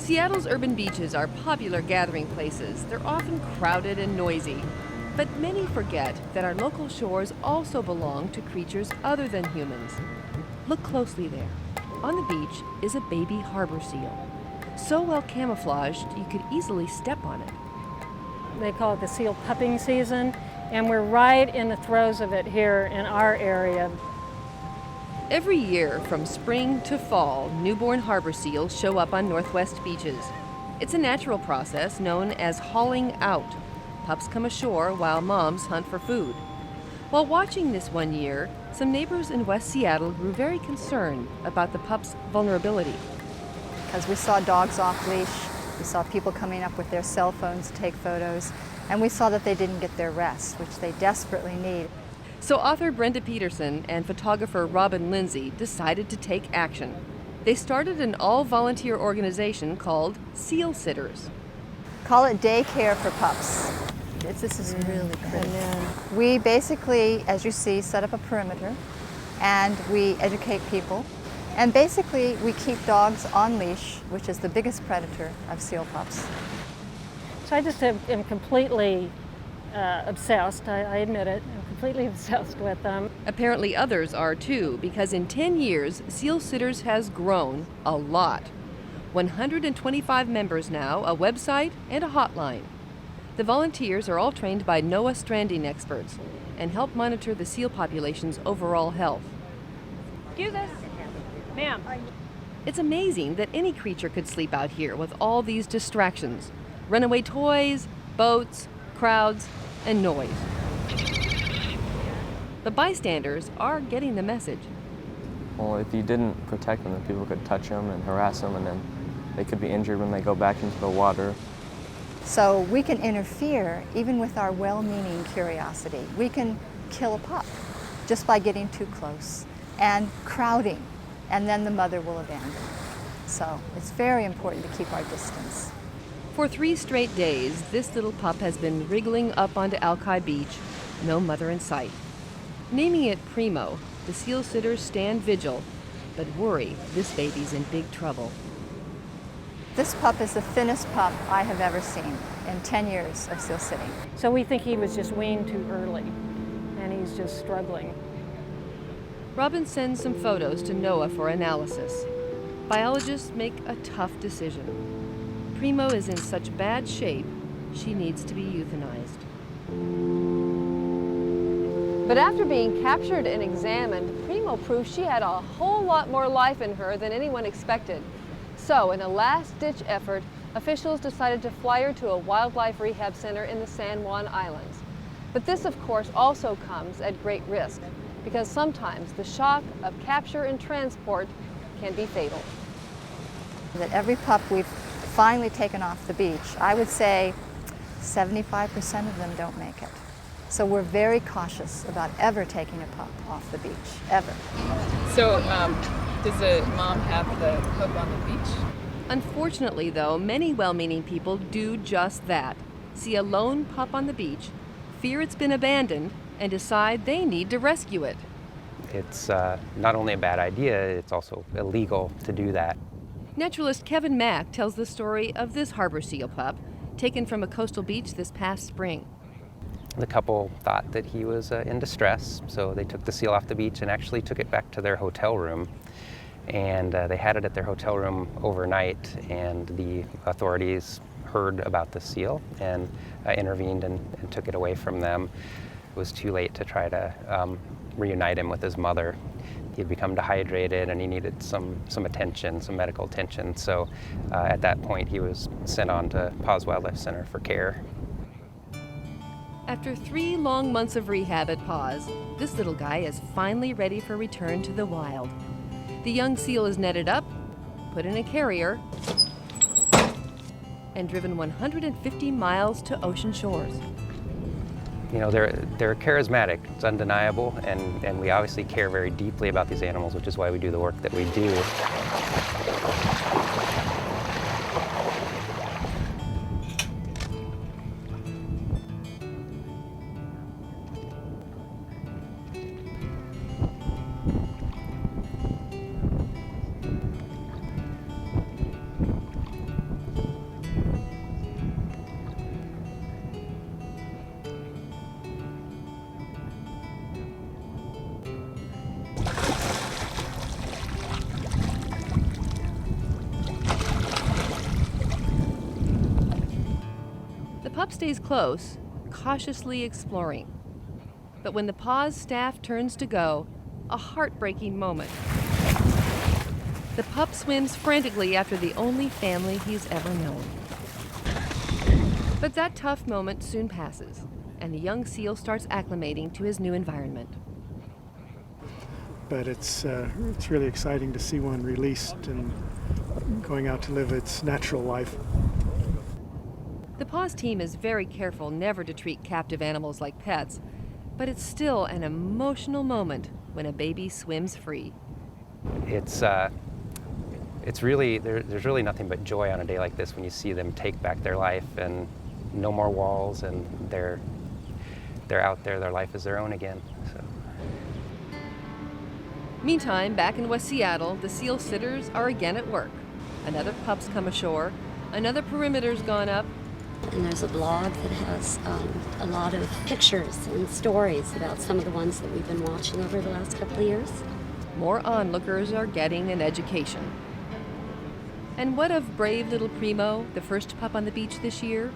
Seattle's urban beaches are popular gathering places. They're often crowded and noisy. But many forget that our local shores also belong to creatures other than humans. Look closely there. On the beach is a baby harbor seal. So well camouflaged, you could easily step on it. They call it the seal pupping season, and we're right in the throes of it here in our area. Every year, from spring to fall, newborn harbor seals show up on Northwest beaches. It's a natural process known as hauling out. Pups come ashore while moms hunt for food. While watching this one year, some neighbors in West Seattle grew very concerned about the pups' vulnerability. Because we saw dogs off leash, we saw people coming up with their cell phones to take photos, and we saw that they didn't get their rest, which they desperately need. So author Brenda Peterson and photographer Robin Lindsay decided to take action. They started an all-volunteer organization called Seal Sitters. Call it daycare for pups. This is really pretty. We basically, as you see, set up a perimeter and we educate people. And basically, we keep dogs on leash, which is the biggest predator of seal pups. So I just am completely obsessed, I admit it. I'm completely obsessed with them. Apparently others are too, because in 10 years, Seal Sitters has grown a lot. 125 members now, a website, and a hotline. The volunteers are all trained by NOAA stranding experts and help monitor the seal population's overall health. Excuse us. Ma'am. It's amazing that any creature could sleep out here with all these distractions. Runaway toys, boats, crowds, and noise. But bystanders are getting the message. Well, if you didn't protect them, then people could touch them and harass them, and then they could be injured when they go back into the water. So we can interfere even with our well-meaning curiosity. We can kill a pup just by getting too close and crowding, and then the mother will abandon. So it's very important to keep our distance. For 3 straight days, this little pup has been wriggling up onto Alki Beach, no mother in sight. Naming it Primo, the seal sitters stand vigil, but worry this baby's in big trouble. This pup is the thinnest pup I have ever seen in 10 years of seal sitting. So we think he was just weaned too early, and he's just struggling. Robin sends some photos to NOAA for analysis. Biologists make a tough decision. Primo is in such bad shape, she needs to be euthanized. But after being captured and examined, Primo proved she had a whole lot more life in her than anyone expected. So, in a last-ditch effort, officials decided to fly her to a wildlife rehab center in the San Juan Islands. But this, of course, also comes at great risk, because sometimes the shock of capture and transport can be fatal. That every pup we've finally taken off the beach, I would say 75% of them don't make it. So we're very cautious about ever taking a pup off the beach, ever. So does the mom have the pup on the beach? Unfortunately, though, many well-meaning people do just that. See a lone pup on the beach, fear it's been abandoned, and decide they need to rescue it. It's not only a bad idea, it's also illegal to do that. Naturalist Kevin Mack tells the story of this harbor seal pup, taken from a coastal beach this past spring. The couple thought that he was in distress, so they took the seal off the beach and actually took it back to their hotel room. And they had it at their hotel room overnight, and the authorities heard about the seal and intervened and took it away from them. It was too late to try to reunite him with his mother. He had become dehydrated and he needed some attention, some medical attention. So at that point, he was sent on to Paws Wildlife Center for care. After 3 long months of rehab at Paws, this little guy is finally ready for return to the wild. The young seal is netted up, put in a carrier, and driven 150 miles to ocean shores. You know, they're charismatic, it's undeniable, and we obviously care very deeply about these animals, which is why we do the work that we do. pup stays close, cautiously exploring. But when the paw's staff turns to go, a heartbreaking moment. The pup swims frantically after the only family he's ever known. But that tough moment soon passes, and the young seal starts acclimating to his new environment. But it's really exciting to see one released and going out to live its natural life. The paws team is very careful never to treat captive animals like pets, but it's still an emotional moment when a baby swims free. It's really, there's really nothing but joy on a day like this when you see them take back their life and no more walls, and they're out there, their life is their own again. So. Meantime, back in West Seattle, the seal sitters are again at work. Another pup's come ashore, another perimeter's gone up. And there's a blog that has a lot of pictures and stories about some of the ones that we've been watching over the last couple of years. More onlookers are getting an education. And what of brave little Primo, the first pup on the beach this year?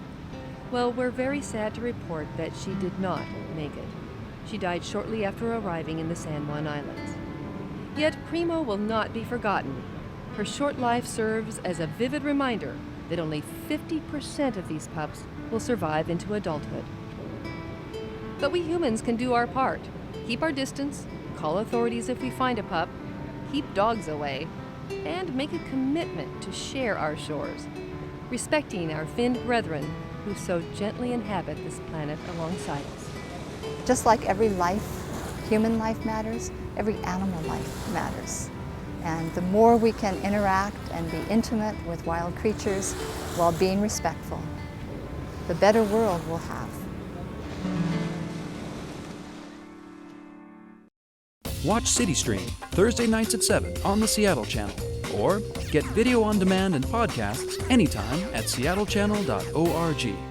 Well, we're very sad to report that she did not make it. She died shortly after arriving in the San Juan Islands. Yet Primo will not be forgotten. Her short life serves as a vivid reminder that only 50% of these pups will survive into adulthood. But we humans can do our part. Keep our distance, call authorities if we find a pup, keep dogs away, and make a commitment to share our shores, respecting our finned brethren who so gently inhabit this planet alongside us. Just like every life, human life matters, every animal life matters. And the more we can interact and be intimate with wild creatures while being respectful, the better world we'll have. Watch CityStream Thursday nights at 7 on the Seattle Channel, or get video on demand and podcasts anytime at seattle.gov.